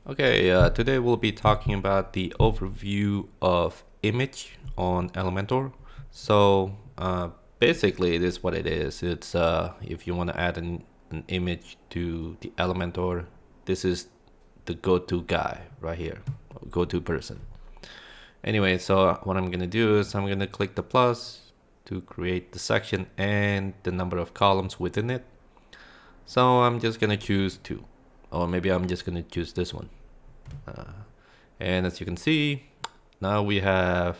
Okay, today we'll be talking about the overview of image on Elementor. So basically it is what it is. It's if you want to add an image to the Elementor, this is the go-to guy right here, go-to person. Anyway, so what I'm gonna do is I'm gonna click the plus to create the section and the number of columns within it. So I'm just gonna choose 2, or maybe I'm just gonna choose this one. And as you can see, now we have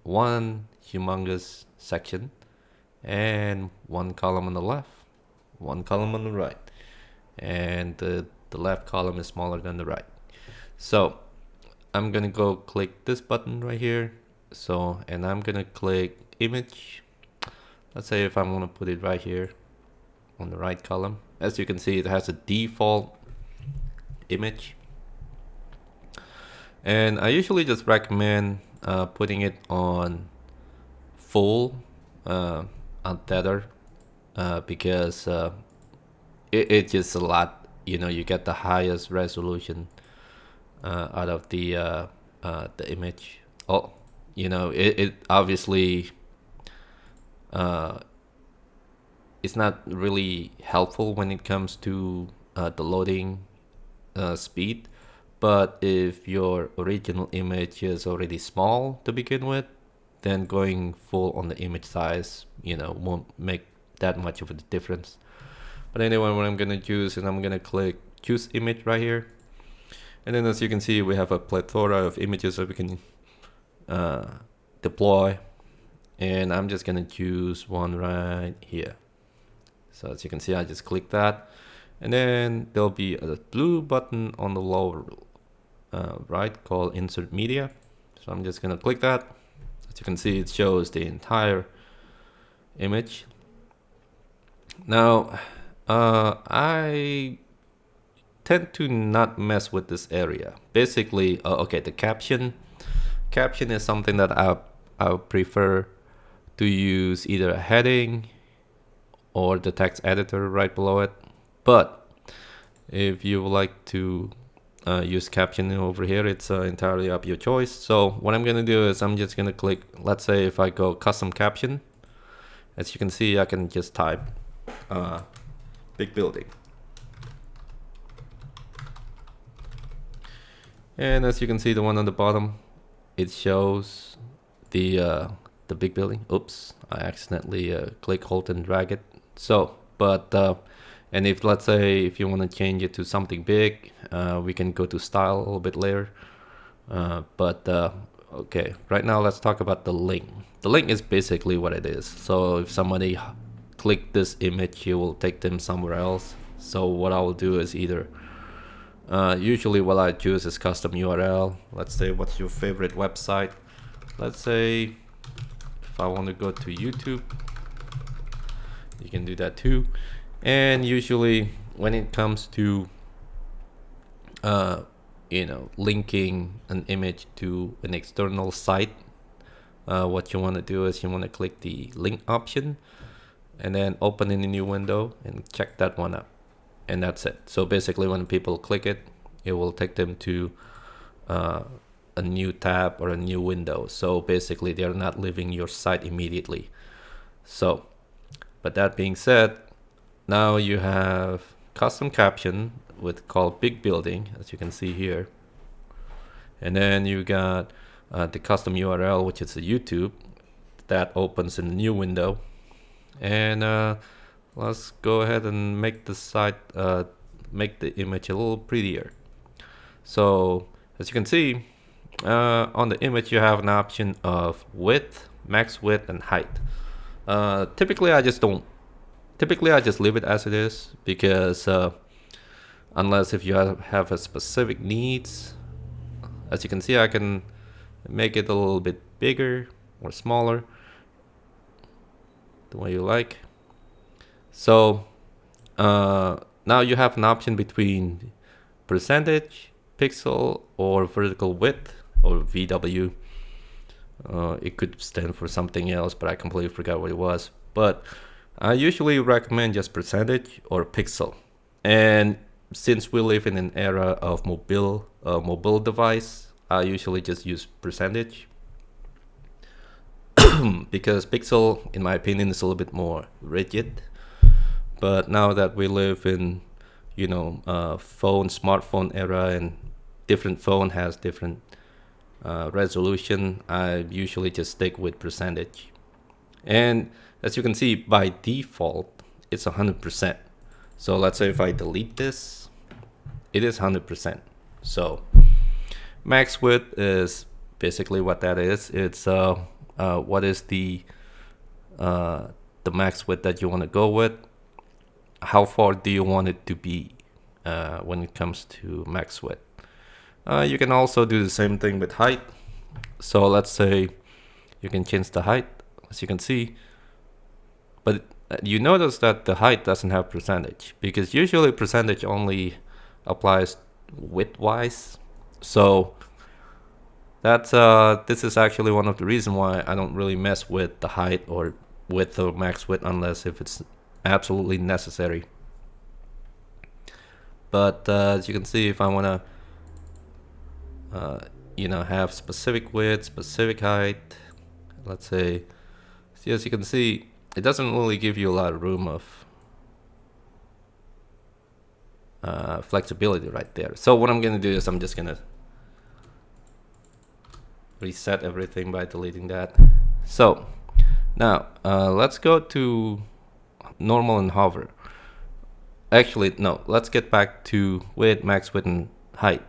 one humongous section and one column on the left, one column on the right, and the left column is smaller than the right. So I'm gonna go click this button right here. So, and I'm gonna click image. Let's say if I'm gonna put it right here on the right column. As you can see, it has a default image. And I usually just recommend putting it on full untethered because it's just a lot. You get the highest resolution out of the image. Oh, it obviously it's not really helpful when it comes to the loading speed. But if your original image is already small to begin with, then going full on the image size, won't make that much of a difference. But anyway, what I'm gonna choose is I'm gonna click choose image right here. And then as you can see, we have a plethora of images that we can deploy. And I'm just gonna choose one right here. So as you can see, I just click that. And then there'll be a blue button on the lower right called insert media. So I'm just gonna click that. As you can see, it shows the entire image. Now I tend to not mess with this area. Basically, okay, the caption is something that I prefer to use either a heading or the text editor right below it. But if you would like to use captioning over here, it's entirely up your choice. So what I'm gonna do is I'm just gonna click, let's say if I go custom caption, as you can see, I can just type big building. And as you can see, the one on the bottom, it shows the big building. Oops, I accidentally click, hold, and drag it. So, but and if let's say if you want to change it to something big, we can go to style a little bit later. Okay, right now let's talk about the link. The link is basically what it is. So if somebody click this image, it will take them somewhere else. So what I will do is either usually what I choose is custom URL. Let's say what's your favorite website. Let's say if I want to go to YouTube, you can do that too. And usually when it comes to linking an image to an external site, what you want to do is you want to click the link option and then open in a new window and check that one up, and that's it. So basically when people click it, it will take them to a new tab or a new window. So basically they're not leaving your site immediately. So, but that being said, now you have custom caption with called big building, as you can see here. And then you got the custom URL, which is a YouTube that opens in a new window. And let's go ahead and make the site, make the image a little prettier. So as you can see, on the image you have an option of width, max width, and height. Typically I just leave it as it is because unless if you have a specific needs, as you can see, I can make it a little bit bigger or smaller, the way you like. So now you have an option between percentage, pixel, or vertical width, or VW. It could stand for something else, but I completely forgot what it was. But I usually recommend just percentage or pixel. And since we live in an era of mobile device, I usually just use percentage because pixel, in my opinion, is a little bit more rigid. But now that we live in, smartphone era, and different phone has different resolution, I usually just stick with percentage. And as you can see, by default, it's 100%. So let's say if I delete this, it is 100%. So max width is basically what that is. It's what is the max width that you want to go with. How far do you want it to be when it comes to max width? You can also do the same thing with height. So let's say you can change the height, as you can see, but you notice that the height doesn't have percentage, because usually percentage only applies width-wise. So that's this is actually one of the reasons why I don't really mess with the height or with the max width unless if it's absolutely necessary. But as you can see, if I want to have specific width, specific height, let's say, see, as you can see, it doesn't really give you a lot of room of flexibility right there. So what I'm gonna do is I'm just gonna reset everything by deleting that. So now let's go to normal and hover. Actually, no, let's get back to width, max width, and height.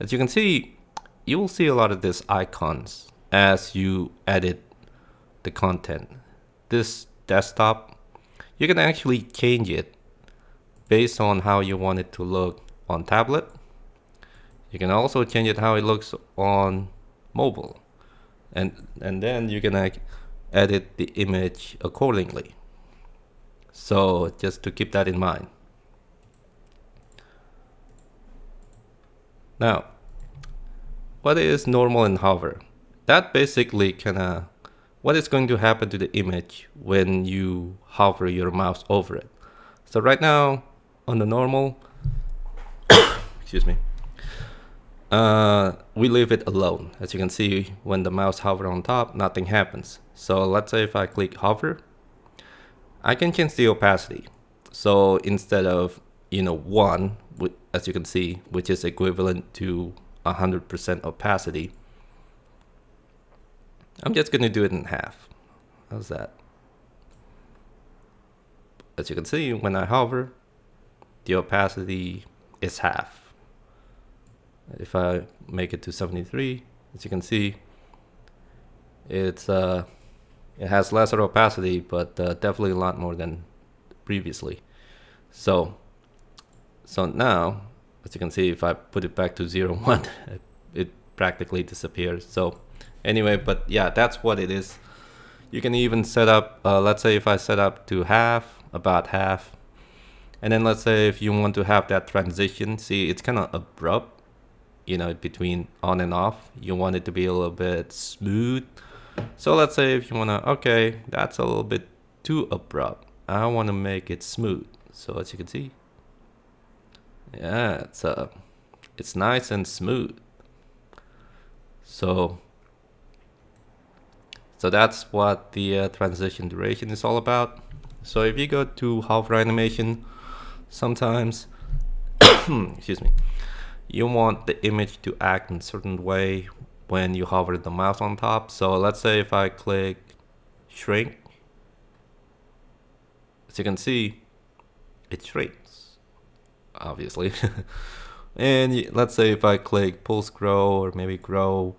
As you can see, you will see a lot of these icons as you edit the content. This desktop, you can actually change it based on how you want it to look on tablet. You can also change it how it looks on mobile, and then you can edit the image accordingly. So just to keep that in mind. Now, what is normal and hover? That basically what is going to happen to the image when you hover your mouse over it. So right now on the normal, excuse me, we leave it alone. As you can see, when the mouse hovers on top, nothing happens. So let's say if I click hover, I can change the opacity. So instead of 1, as you can see, which is equivalent to 100% opacity, I'm just going to do it in half. How's that? As you can see, when I hover, the opacity is half. If I make it to 73, as you can see, it has lesser opacity, but definitely a lot more than previously. So now, as you can see, if I put it back to 0, 1, it practically disappears. So anyway, but yeah, that's what it is. You can even set up, let's say if I set up to half, about half, and then let's say if you want to have that transition, see, it's kind of abrupt, between on and off. You want it to be a little bit smooth. So let's say if you want to, okay, that's a little bit too abrupt. I want to make it smooth. So as you can see, yeah, it's nice and smooth. So that's what the transition duration is all about. So if you go to hover animation, sometimes, excuse me, you want the image to act in a certain way when you hover the mouse on top. So let's say if I click shrink, as you can see, it shrinks, obviously. And let's say if I click pulse grow or maybe grow,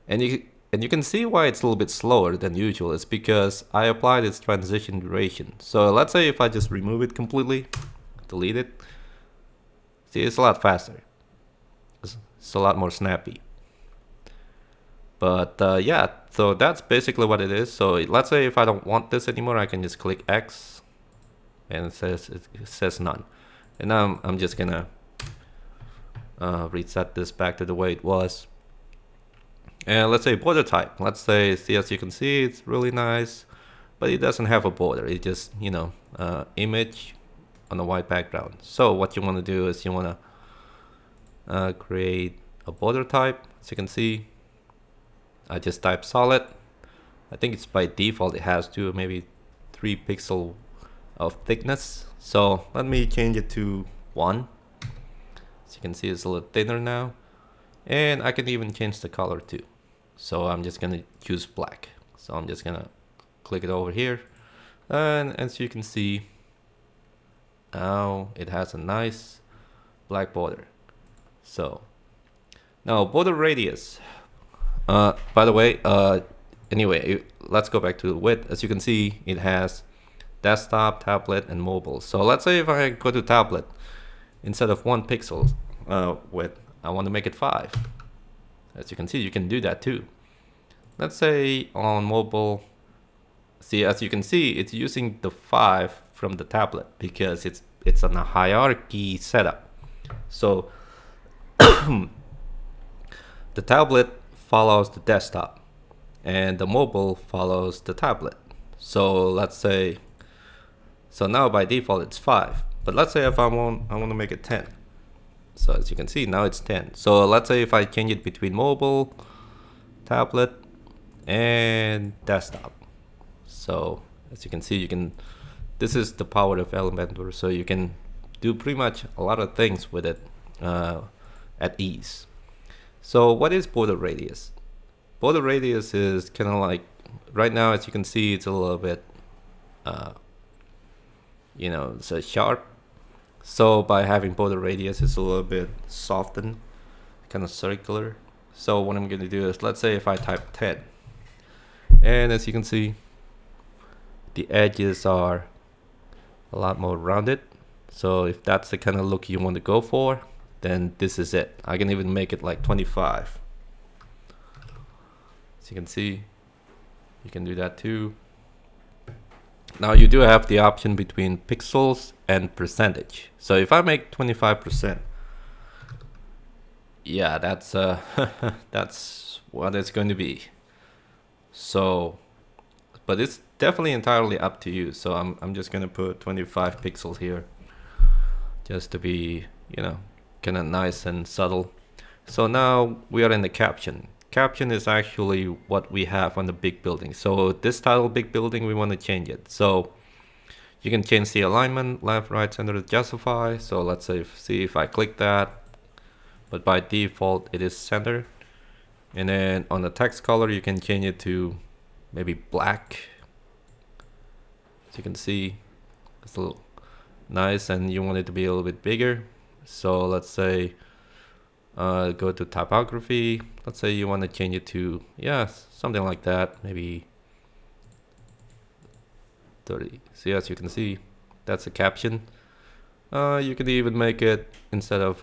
and you can see why it's a little bit slower than usual. It's because I applied its transition duration. So let's say if I just remove it completely, delete it, see, it's a lot faster. It's a lot more snappy. But yeah, so that's basically what it is. So let's say if I don't want this anymore, I can just click X, and it says none. And now I'm just gonna reset this back to the way it was. And let's say border type. Let's say, see, as you can see, it's really nice, but it doesn't have a border. It just, image on a white background. So what you want to do is you want to create a border type. As you can see, I just type solid. I think it's by default it has to maybe 3 pixel of thickness. So let me change it to 1. As you can see, it's a little thinner now, and I can even change the color too. So I'm just gonna choose black. So I'm just gonna click it over here, and as you can see, now it has a nice black border. So now border radius. By the way, anyway, let's go back to the width. As you can see, it has desktop, tablet, and mobile. So let's say if I go to tablet, instead of 1 pixel width, I want to make it 5. As you can see, you can do that too. Let's say on mobile, see, as you can see, it's using the 5 from the tablet because it's on a hierarchy setup. So the tablet follows the desktop and the mobile follows the tablet. So let's say, so now by default it's 5, but let's say if I want to make it 10. So as you can see, now it's 10. So let's say if I change it between mobile, tablet, and desktop. So as you can see, this is the power of Elementor. So you can do pretty much a lot of things with it at ease. So what is border radius? Border radius is kind of like, right now, as you can see, it's a little bit, it's a sharp. So by having border radius, it's a little bit softened, kind of circular. So what I'm going to do is, let's say if I type 10, and as you can see, the edges are a lot more rounded. So if that's the kind of look you want to go for, then this is it. I can even make it like 25. As you can see, you can do that too. Now you do have the option between pixels and percentage. So if I make 25%, yeah, that's that's what it's going to be. So, but it's definitely entirely up to you. So I'm just gonna put 25 pixels here, just to be, kind of nice and subtle. So now we are in the caption. Caption is actually what we have on the big building. So this title big building, we want to change it. So you can change the alignment, left, right, center, justify. So let's say, see if I click that, but by default it is center. And then on the text color, you can change it to maybe black. As you can see, it's a little nice, and you want it to be a little bit bigger. So let's say, go to typography. Let's say you want to change it to, something like that, maybe 30. See, as you can see, that's a caption. You can even make it instead of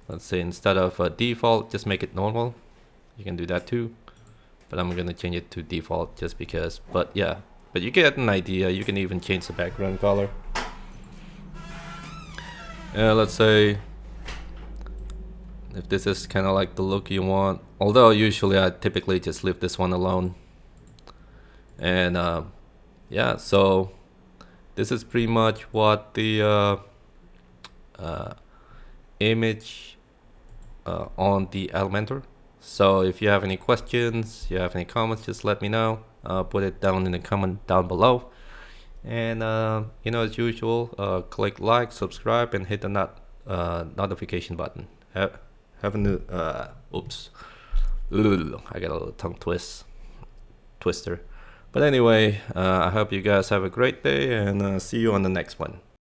let's say instead of default, just make it normal. You can do that too, but I'm gonna change it to default just because. But you get an idea. You can even change the background color. Let's say if this is kind of like the look you want, although usually I typically just leave this one alone. And so this is pretty much what the image on the Elementor. So if you have any questions, you have any comments, just let me know. Put it down in the comment down below. And as usual, click like, subscribe, and hit the notification button. Have a new oops, I got a little tongue twister. But anyway, I hope you guys have a great day, and see you on the next one.